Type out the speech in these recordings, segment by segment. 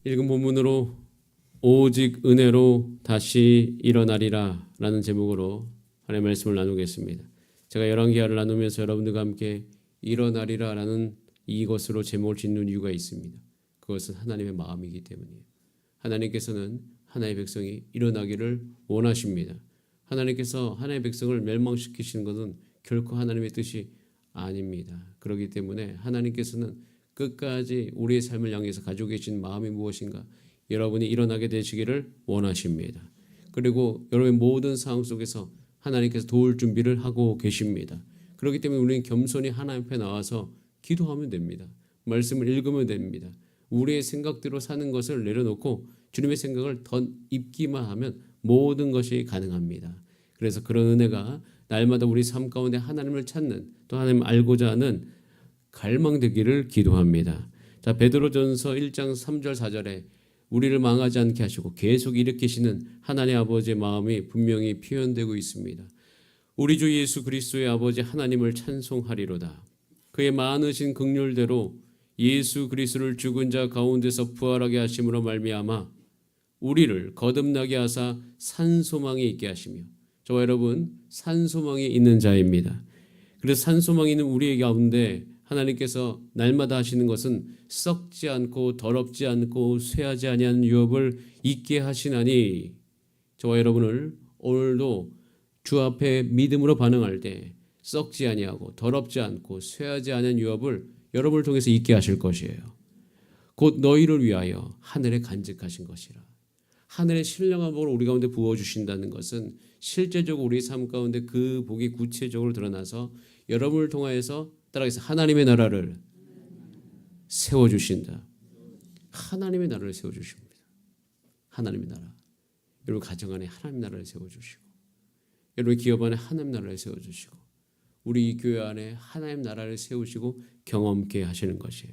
읽은 본문으로 오직 은혜로 다시 일어나리라 라는 제목으로 하나님의 말씀을 나누겠습니다. 제가 열왕기하를 나누면서 여러분들과 함께 일어나리라 라는 이것으로 제목을 짓는 이유가 있습니다. 그것은 하나님의 마음이기 때문이에요. 하나님께서는 하나님의 백성이 일어나기를 원하십니다. 하나님께서 하나님의 백성을 멸망시키시는 것은 결코 하나님의 뜻이 아닙니다. 그렇기 때문에 하나님께서는 끝까지 우리의 삶을 향해서 가지고 계신 마음이 무엇인가, 여러분이 일어나게 되시기를 원하십니다. 그리고 여러분의 모든 상황 속에서 하나님께서 도울 준비를 하고 계십니다. 그렇기 때문에 우리는 겸손히 하나님 앞에 나와서 기도하면 됩니다. 말씀을 읽으면 됩니다. 우리의 생각대로 사는 것을 내려놓고 주님의 생각을 더 입기만 하면 모든 것이 가능합니다. 그래서 그런 은혜가 날마다 우리 삶 가운데 하나님을 찾는, 또 하나님을 알고자 하는 갈망되기를 기도합니다. 자, 베드로전서 1장 3절 4절에 우리를 망하지 않게 하시고 계속 일으키시는 하나님 아버지의 마음이 분명히 표현되고 있습니다. 우리 주 예수 그리스도의 아버지 하나님을 찬송하리로다. 그의 많으신 긍휼대로 예수 그리스도를 죽은 자 가운데서 부활하게 하심으로 말미암아 우리를 거듭나게 하사 산소망이 있게 하시며, 저와 여러분 산소망이 있는 자입니다. 그래서 산소망이 있는 우리 가운데 하나님께서 날마다 하시는 것은 썩지 않고 더럽지 않고 쇠하지 아니하는 유업을 있게 하시나니, 저와 여러분을 오늘도 주 앞에 믿음으로 반응할 때 썩지 아니하고 더럽지 않고 쇠하지 않은 유업을 여러분을 통해서 있게 하실 것이에요. 곧 너희를 위하여 하늘에 간직하신 것이라. 하늘의 신령한 복을 우리 가운데 부어주신다는 것은 실제적으로 우리 삶 가운데 그 복이 구체적으로 드러나서 여러분을 통하여서 따라서 하나님의 나라를 세워주신다. 하나님의 나라를 세워주십니다. 하나님의 나라. 여러분 가정 안에 하나님의 나라를 세워주시고, 여러분 기업 안에 하나님의 나라를 세워주시고, 우리 교회 안에 하나님의 나라를 세우시고 경험케 하시는 것이에요.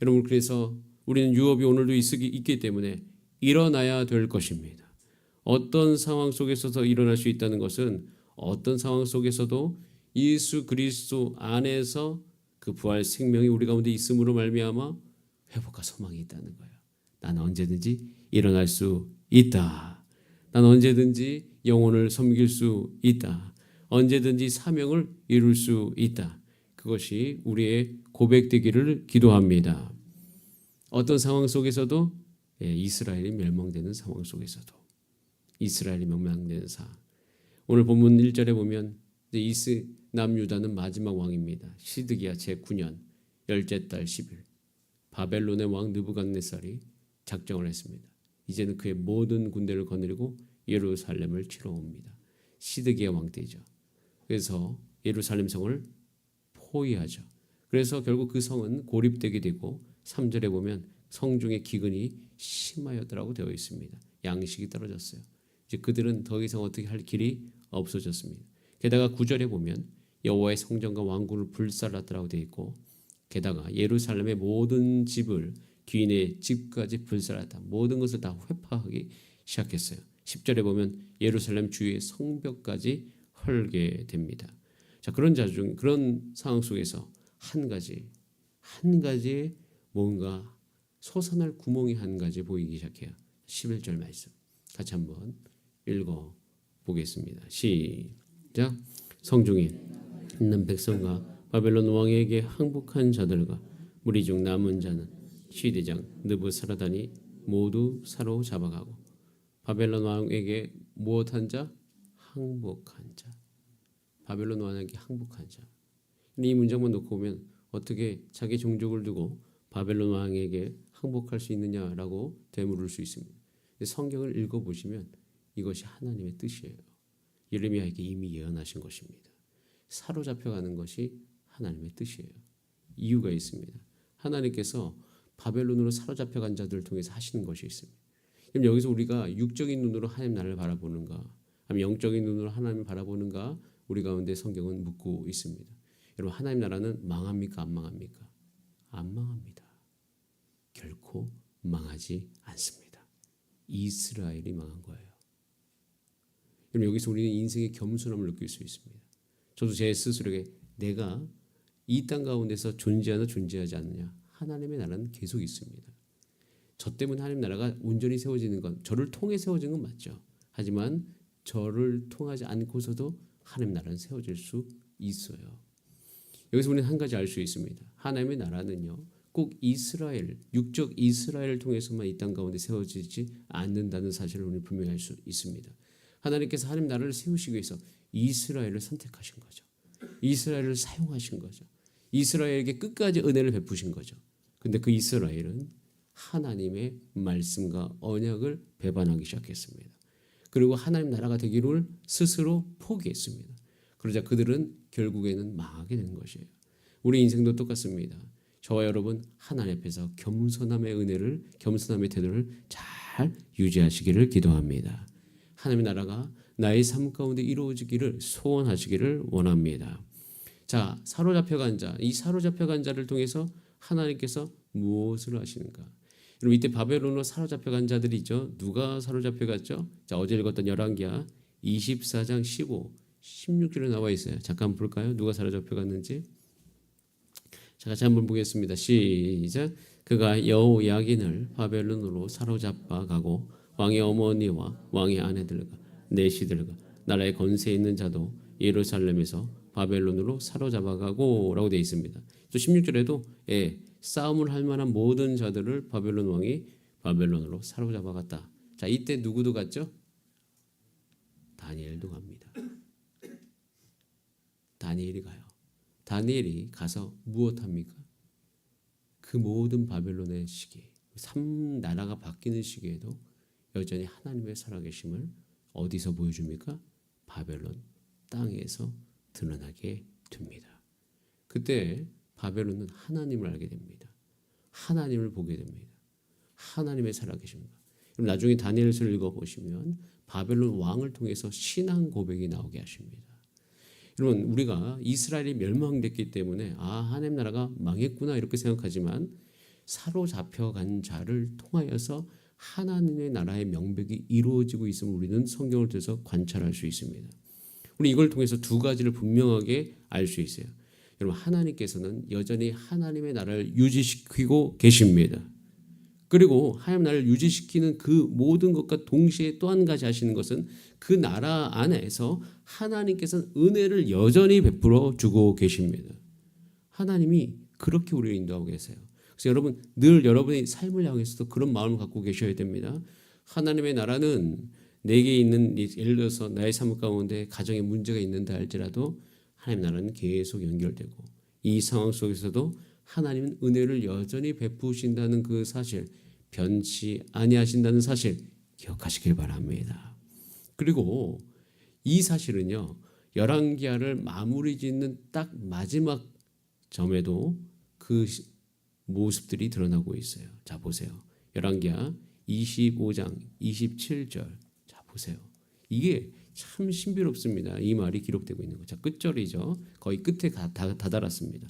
여러분, 그래서 우리는 유업이 오늘도 있기 때문에 일어나야 될 것입니다. 어떤 상황 속에서도 일어날 수 있다는 것은 어떤 상황 속에서도 예수 그리스도 안에서 그 부활 생명이 우리 가운데 있음으로 말미암아 회복과 소망이 있다는 거예요. 나는 언제든지 일어날 수 있다. 나는 언제든지 영혼을 섬길 수 있다. 언제든지 사명을 이룰 수 있다. 그것이 우리의 고백되기를 기도합니다. 어떤 상황 속에서도, 이스라엘이 멸망되는 상황 속에서도, 이스라엘이 멸망되는 상황. 오늘 본문 1절에 보면 남유다는 마지막 왕입니다. 시드기야 제9년 10째 달 10일 바벨론의 왕 느부갓네살이 작정을 했습니다. 이제는 그의 모든 군대를 거느리고 예루살렘을 치러 옵니다. 시드기야 왕 때죠. 그래서 예루살렘 성을 포위하죠. 그래서 결국 그 성은 고립되게 되고 3절에 보면 성중의 기근이 심하였더라고 되어 있습니다. 양식이 떨어졌어요. 이제 그들은 더 이상 어떻게 할 길이 없어졌습니다. 게다가 9절에 보면 여호와의 성전과 왕궁을 불살랐더라고 되어 있고, 게다가 예루살렘의 모든 집을, 귀인의 집까지 불살랐다. 모든 것을 다 회파하기 시작했어요. 10절에 보면 예루살렘 주위의 성벽까지 헐게 됩니다. 자, 그런 상황 속에서 한 가지 뭔가 솟아날 구멍이 한 가지 보이기 시작해요. 11절 말씀 같이 한번 읽어 보겠습니다. 시작. 성중에 있는 백성과 바벨론 왕에게 항복한 자들과 무리 중 남은 자는 시대장 느부사라단이 모두 사로잡아가고, 바벨론 왕에게 무엇한 자? 항복한 자. 바벨론 왕에게 항복한 자. 이 문장만 놓고 보면 어떻게 자기 종족을 두고 바벨론 왕에게 항복할 수 있느냐라고 되물을 수 있습니다. 성경을 읽어보시면 이것이 하나님의 뜻이에요. 예레미야에게 이미 예언하신 것입니다. 사로잡혀가는 것이 하나님의 뜻이에요. 이유가 있습니다. 하나님께서 바벨론으로 사로잡혀간 자들을 통해서 하시는 것이 있습니다. 그럼 여기서 우리가 육적인 눈으로 하나님 나라를 바라보는가, 아니면 영적인 눈으로 하나님을 바라보는가, 우리 가운데 성경은 묻고 있습니다. 여러분, 하나님 나라는 망합니까? 안 망합니까? 안 망합니다. 결코 망하지 않습니다. 이스라엘이 망한 거예요. 여러분, 여기서 우리는 인생의 겸손함을 느낄 수 있습니다. 저도 제 스스로에게 내가 이 땅 가운데서 존재하나 존재하지 않느냐, 하나님의 나라는 계속 있습니다. 저 때문에 하나님 나라가 온전히 세워지는 건 저를 통해 세워지는 건 맞죠. 하지만 저를 통하지 않고서도 하나님 나라는 세워질 수 있어요. 여기서 우리는 한 가지 알 수 있습니다. 하나님의 나라는요, 꼭 이스라엘, 육적 이스라엘을 통해서만 이 땅 가운데 세워지지 않는다는 사실을 우리는 분명히 알 수 있습니다. 하나님께서 하나님 나라를 세우시기 위해서 이스라엘을 선택하신 거죠. 이스라엘을 사용하신 거죠. 이스라엘에게 끝까지 은혜를 베푸신 거죠. 근데 그 이스라엘은 하나님의 말씀과 언약을 배반하기 시작했습니다. 그리고 하나님 나라가 되기를 스스로 포기했습니다. 그러자 그들은 결국에는 망하게 된 것이에요. 우리 인생도 똑같습니다. 저와 여러분 하나님 앞에서 겸손함의 은혜를, 겸손함의 태도를 잘 유지하시기를 기도합니다. 하나님의 나라가 나의 삶 가운데 이루어지기를 소원하시기를 원합니다. 자, 사로잡혀간 자, 이 사로잡혀간 자를 통해서 하나님께서 무엇을 하시는가? 여러분 이때 바벨론으로 사로잡혀간 자들이 있죠. 누가 사로잡혀갔죠? 자, 어제 읽었던 열왕기하 24장 15, 16절에 나와 있어요. 잠깐 볼까요? 누가 사로잡혀갔는지. 자, 같이 한번 보겠습니다. 시작. 그가 여호야긴을 바벨론으로 사로잡아 가고 왕의 어머니와 왕의 아내들과 내시들과 나라의 권세 있는 자도 예루살렘에서 바벨론으로 사로잡아 가고라고 되어 있습니다. 또 16절에도 싸움을 할 만한 모든 자들을 바벨론 왕이 바벨론으로 사로잡아 갔다. 자, 이때 누구도 갔죠? 다니엘도 갑니다. 다니엘이 가요. 다니엘이 가서 무엇합니까? 그 모든 바벨론의 시기, 3나라가 바뀌는 시기에도 여전히 하나님의 살아계심을 어디서 보여줍니까? 바벨론 땅에서 드러나게 됩니다. 그때 바벨론은 하나님을 알게 됩니다. 하나님을 보게 됩니다. 하나님의 살아계심과. 그럼 나중에 다니엘서를 읽어보시면 바벨론 왕을 통해서 신앙 고백이 나오게 하십니다. 여러분 우리가 이스라엘이 멸망됐기 때문에 하나님 나라가 망했구나 이렇게 생각하지만 사로잡혀간 자를 통하여서 하나님의 나라의 명백이 이루어지고 있음을 우리는 성경을 통해서 관찰할 수 있습니다. 우리 이걸 통해서 두 가지를 분명하게 알 수 있어요. 여러분 하나님께서는 여전히 하나님의 나라를 유지시키고 계십니다. 그리고 하나님 나라를 유지시키는 그 모든 것과 동시에 또 한 가지 하시는 것은 그 나라 안에서 하나님께서는 은혜를 여전히 베풀어 주고 계십니다. 하나님이 그렇게 우리를 인도하고 계세요. 그래서 여러분 늘 여러분의 삶을 향해서도 그런 마음을 갖고 계셔야 됩니다. 하나님의 나라는 내게 있는 예를 들어서 나의 삶 가운데 가정에 문제가 있는다 할지라도 하나님 나라는 계속 연결되고 이 상황 속에서도 하나님은 은혜를 여전히 베푸신다는 그 사실, 변치 아니하신다는 사실 기억하시길 바랍니다. 그리고 이 사실은요. 열왕기하를 마무리 짓는 딱 마지막 점에도 그 모습들이 드러나고 있어요. 자 보세요. 열왕기하 25장 27절. 자 보세요. 이게 참 신비롭습니다. 이 말이 기록되고 있는 거. 자 끝절이죠. 거의 끝에 다다랐습니다.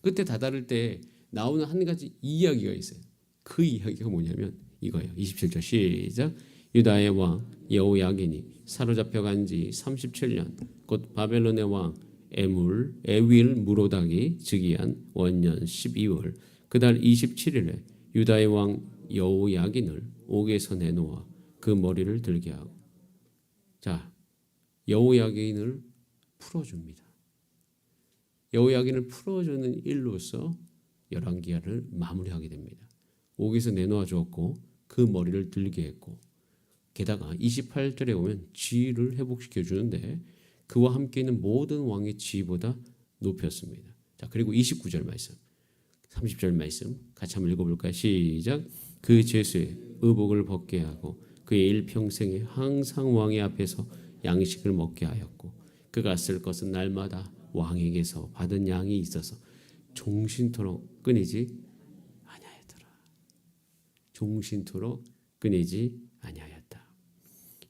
끝에 다다를 때 나오는 한 가지 이야기가 있어요. 그 이야기가 뭐냐면 이거예요. 27절 시작. 유다의 왕 여호야긴이 사로잡혀간 지 37년 곧 바벨론의 왕 에윌 무로닥이 즉위한 원년 12월 그달 27일에 유다의 왕 여호야긴을 옥에서 내놓아 그 머리를 들게 하고 자 여호야긴을 풀어줍니다. 여호야긴을 풀어주는 일로서 열왕기하를 마무리하게 됩니다. 옥에서 내놓아 주었고 그 머리를 들게 했고 게다가 28절에 보면 지위를 회복시켜 주는데 그와 함께 있는 모든 왕의 지위보다 높였습니다. 자 그리고 29절 말씀 30절 말씀 같이 한번 읽어볼까요? 시작. 그 죄수의 의복을 벗게 하고 그의 일평생에 항상 왕의 앞에서 양식을 먹게 하였고 그가 쓸 것은 날마다 왕에게서 받은 양이 있어서 종신토록 끊이지 아니하였더라. 종신토록 끊이지 아니하였다.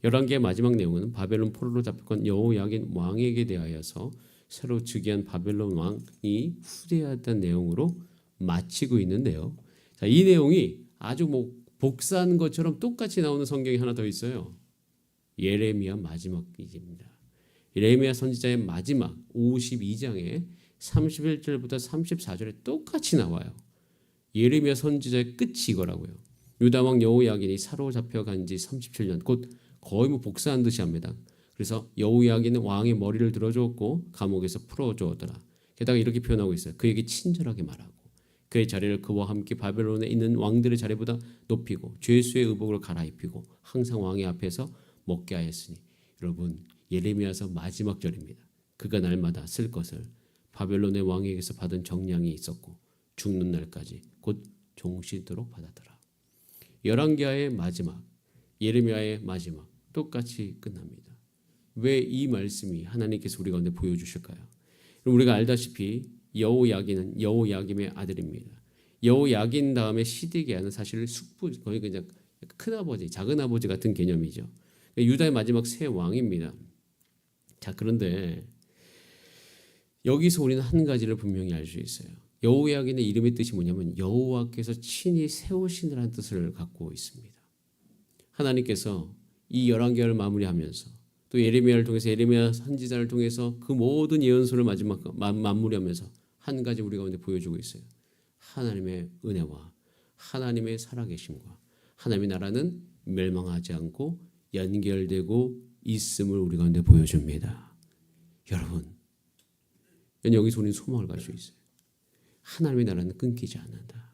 열왕기의 마지막 내용은 바벨론 포로로 잡혔던 여호야긴 왕에게 대하여서 새로 즉위한 바벨론 왕이 후대하였다는 내용으로 마치고 있는데요. 자, 이 내용이 아주 복사한 것처럼 똑같이 나오는 성경이 하나 더 있어요. 예레미야 마지막 기입니다. 예레미야 선지자의 마지막 52장에 31절부터 34절에 똑같이 나와요. 예레미야 선지자의 끝이 이거라고요. 유다 왕 여호야긴이 사로잡혀간 지 37년, 곧 거의 뭐 복사한 듯이 합니다. 그래서 여호야긴은 왕의 머리를 들어주었고 감옥에서 풀어주었더라. 게다가 이렇게 표현하고 있어요. 그에게 친절하게 말하고 그의 자리를 그와 함께 바벨론에 있는 왕들의 자리보다 높이고 죄수의 의복을 갈아입히고 항상 왕의 앞에서 먹게 하였으니. 여러분, 예레미야서 마지막 절입니다. 그가 날마다 쓸 것을 바벨론의 왕에게서 받은 정량이 있었고 죽는 날까지 곧 종시도록 받았더라. 열왕기하의 마지막, 예레미야의 마지막 똑같이 끝납니다. 왜 이 말씀이 하나님께서 우리 가운데 보여주실까요? 우리가 알다시피 여호야긴은 여호야김의 아들입니다. 여호야긴 다음에 시드기야는 사실 숙부, 거의 그냥 큰아버지, 작은아버지 같은 개념이죠. 유다의 마지막 세 왕입니다. 자, 그런데 여기서 우리는 한 가지를 분명히 알 수 있어요. 여호야긴의 이름의 뜻이 뭐냐면 여호와께서 친히 세우시느라는 뜻을 갖고 있습니다. 하나님께서 이 열왕기하를 마무리하면서 또 예레미야를 통해서, 예레미야 선지자를 통해서 그 모든 예언서를 마지막 마무리하면서 한 가지 우리 가운데 보여주고 있어요. 하나님의 은혜와 하나님의 살아계심과 하나님의 나라는 멸망하지 않고 연결되고 있음을 우리 가운데 보여줍니다. 여러분, 여기서 우리는 소망을 가질 수 있어요. 하나님의 나라는 끊기지 않는다.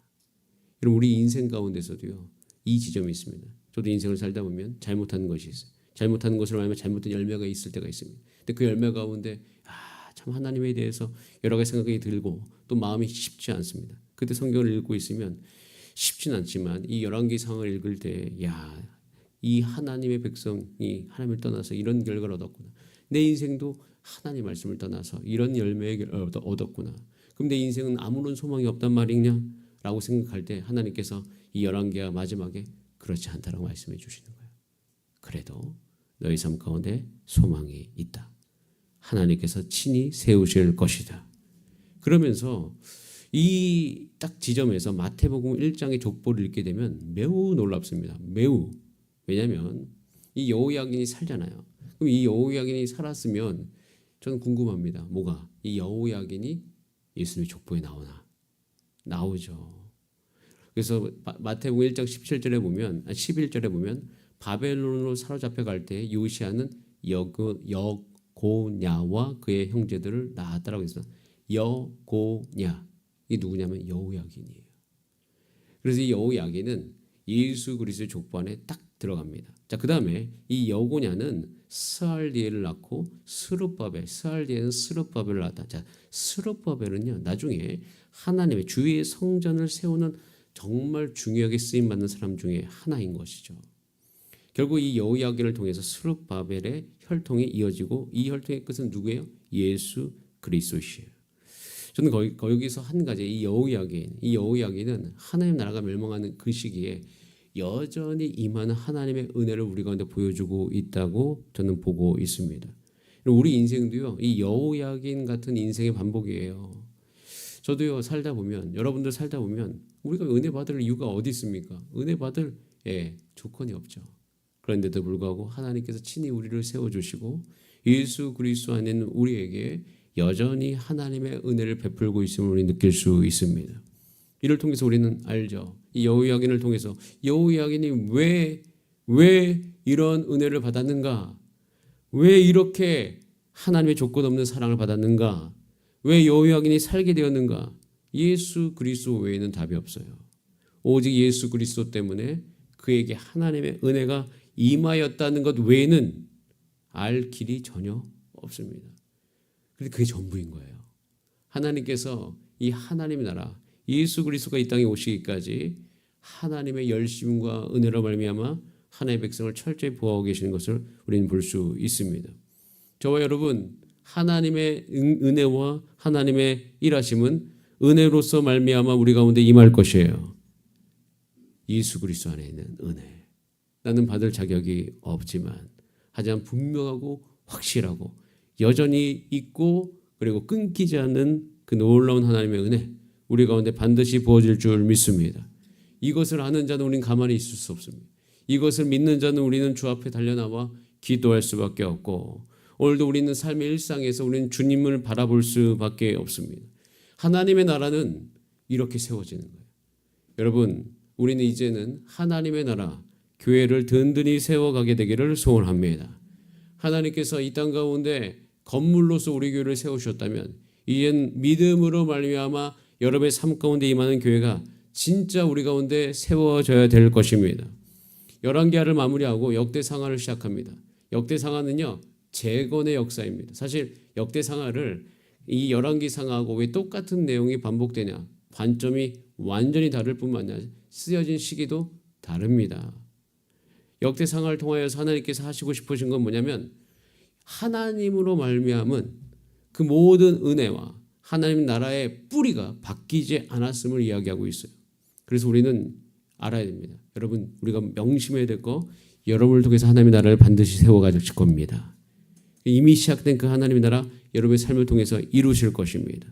여러분, 우리 인생 가운데서도요, 이 지점이 있습니다. 저도 인생을 살다 보면 잘못하는 것이 있어요. 잘못하는 것을 말하면 잘못된 열매가 있을 때가 있습니다. 근데 그 열매 가운데 참 하나님에 대해서 여러 가지 생각이 들고 또 마음이 쉽지 않습니다. 그때 성경을 읽고 있으면 쉽진 않지만 이 열왕기상을 읽을 때 이 하나님의 백성이 하나님을 떠나서 이런 결과를 얻었구나. 내 인생도 하나님 말씀을 떠나서 이런 열매를 얻었구나. 그럼 내 인생은 아무런 소망이 없단 말이냐? 라고 생각할 때 하나님께서 이 열왕기하 마지막에 그렇지 않다라고 말씀해 주시는 거예요. 그래도 너희 삶 가운데 소망이 있다. 하나님께서 친히 세우실 것이다. 그러면서 이 딱 지점에서 마태복음 1장의 족보를 읽게 되면 매우 놀랍습니다. 매우. 왜냐하면 이 여호야긴이 살잖아요. 그럼 이 여호야긴이 살았으면 저는 궁금합니다. 뭐가? 이 여호야긴이 예수님의 족보에 나오나? 나오죠. 그래서 마태복음 1장 17절에 보면 11절에 보면 바벨론으로 사로잡혀 갈 때 요시아는 여고냐와 그의 형제들을 낳았다라고 했습니다. 여고냐, 이 누구냐면 여호야긴이에요. 그래서 이 여호야긴은 예수 그리스도의 족보 안에 딱 들어갑니다. 자, 그 다음에 이 여고냐는 스알디엘을 낳고 스룹바벨은 스룹바벨을 낳았다. 자, 스룹바벨은요 나중에 하나님의 주의 성전을 세우는 정말 중요하게 쓰임 받는 사람 중에 하나인 것이죠. 결국 이 여호야긴을 통해서 스룹바벨의 혈통이 이어지고 이 혈통의 끝은 누구예요? 예수 그리스도시에요. 저는 거기서 한 가지 이 여호야긴은 하나님 나라가 멸망하는 그 시기에 여전히 임하는 하나님의 은혜를 우리 가운데 보여주고 있다고 저는 보고 있습니다. 우리 인생도요 이 여호야긴 같은 인생의 반복이에요. 저도요 살다 보면, 여러분들 살다 보면 우리가 은혜 받을 이유가 어디 있습니까? 은혜 받을 조건이 없죠. 그런데도 불구하고 하나님께서 친히 우리를 세워주시고 예수 그리스도 안에 있는 우리에게 여전히 하나님의 은혜를 베풀고 있음을 우리 느낄 수 있습니다. 이를 통해서 우리는 알죠. 이 여호야긴을 통해서 여호야긴이 왜 이런 은혜를 받았는가? 왜 이렇게 하나님의 조건 없는 사랑을 받았는가? 왜 여호야긴이 살게 되었는가? 예수 그리스도 외에는 답이 없어요. 오직 예수 그리스도 때문에 그에게 하나님의 은혜가 임하였다는 것 외에는 알 길이 전혀 없습니다. 그런데 그게 전부인 거예요. 하나님께서 이 하나님의 나라 예수 그리스도가 이 땅에 오시기까지 하나님의 열심과 은혜로 말미암아 하나님의 백성을 철저히 보호하고 계시는 것을 우리는 볼 수 있습니다. 저와 여러분, 하나님의 은혜와 하나님의 일하심은 은혜로서 말미암아 우리 가운데 임할 것이에요. 예수 그리스도 안에 있는 은혜. 나는 받을 자격이 없지만 하지만 분명하고 확실하고 여전히 있고 그리고 끊기지 않는 그 놀라운 하나님의 은혜, 우리 가운데 반드시 부어질 줄 믿습니다. 이것을 아는 자는 우리는 가만히 있을 수 없습니다. 이것을 믿는 자는 우리는 주 앞에 달려나와 기도할 수밖에 없고, 오늘도 우리는 삶의 일상에서 우리는 주님을 바라볼 수밖에 없습니다. 하나님의 나라는 이렇게 세워지는 거예요. 여러분, 우리는 이제는 하나님의 나라, 교회를 든든히 세워가게 되기를 소원합니다. 하나님께서 이 땅 가운데 건물로서 우리 교회를 세우셨다면 이젠 믿음으로 말미암아 여러분의 삶 가운데 임하는 교회가 진짜 우리 가운데 세워져야 될 것입니다. 열왕기하를 마무리하고 역대상하를 시작합니다. 역대상하는요 재건의 역사입니다. 사실 역대상하를 이 열왕기상하고 왜 똑같은 내용이 반복되냐? 관점이 완전히 다를 뿐만 아니라 쓰여진 시기도 다릅니다. 역대상하를 통하여서 하나님께서 하시고 싶으신 건 뭐냐면 하나님으로 말미암은 그 모든 은혜와 하나님 나라의 뿌리가 바뀌지 않았음을 이야기하고 있어요. 그래서 우리는 알아야 됩니다. 여러분 우리가 명심해야 될 거 여러분을 통해서 하나님의 나라를 반드시 세워가실 겁니다. 이미 시작된 그 하나님의 나라 여러분의 삶을 통해서 이루실 것입니다.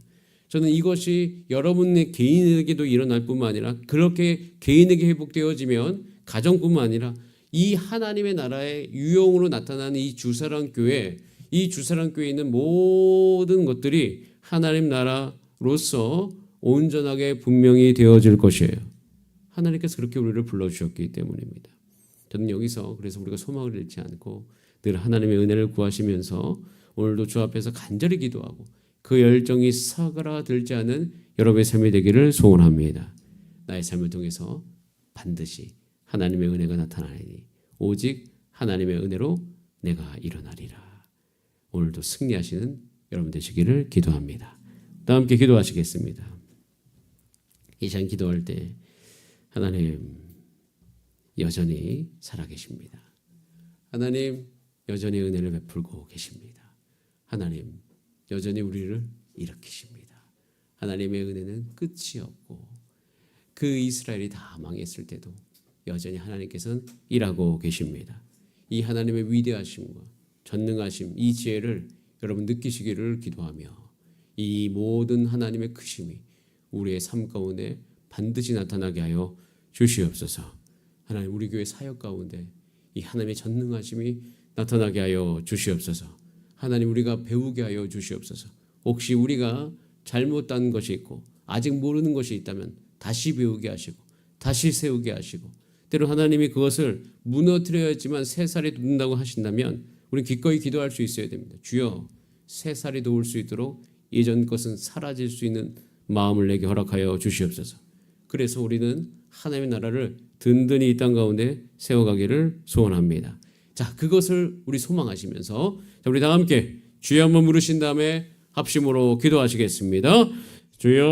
저는 이것이 여러분의 개인에게도 일어날 뿐만 아니라 그렇게 개인에게 회복되어지면 가정뿐만 아니라 이 하나님의 나라의 유용으로 나타나는 이 주사랑 교회, 이 주사랑 교회에 있는 모든 것들이 하나님 나라로서 온전하게 분명히 되어질 것이에요. 하나님께서 그렇게 우리를 불러주셨기 때문입니다. 저는 여기서 그래서 우리가 소망을 잃지 않고 늘 하나님의 은혜를 구하시면서 오늘도 주 앞에서 간절히 기도하고 그 열정이 사그라들지 않은 여러분의 삶이 되기를 소원합니다. 나의 삶을 통해서 반드시 하나님의 은혜가 나타나리니 오직 하나님의 은혜로 내가 일어나리라. 오늘도 승리하시는 여러분 되시기를 기도합니다. 다 함께 기도하시겠습니다. 이 시간 기도할 때 하나님 여전히 살아계십니다. 하나님 여전히 은혜를 베풀고 계십니다. 하나님 여전히 우리를 일으키십니다. 하나님의 은혜는 끝이 없고 그 이스라엘이 다 망했을 때도 여전히 하나님께서는 일하고 계십니다. 이 하나님의 위대하심과 전능하심 이 지혜를 여러분 느끼시기를 기도하며 이 모든 하나님의 크심이 우리의 삶 가운데 반드시 나타나게 하여 주시옵소서. 하나님 우리 교회 사역 가운데 이 하나님의 전능하심이 나타나게 하여 주시옵소서. 하나님 우리가 배우게 하여 주시옵소서. 혹시 우리가 잘못한 것이 있고 아직 모르는 것이 있다면 다시 배우게 하시고 다시 세우게 하시고 때로 하나님이 그것을 무너뜨려야지만 새 살이 돋는다고 하신다면 우리는 기꺼이 기도할 수 있어야 됩니다. 주여 새 살이 돋을 수 있도록 예전 것은 사라질 수 있는 마음을 내게 허락하여 주시옵소서. 그래서 우리는 하나님의 나라를 든든히 이 땅 가운데 세워가기를 소원합니다. 자, 그것을 우리 소망하시면서 자, 우리 다 함께 주여 한번 부르신 다음에 합심으로 기도하시겠습니다. 주여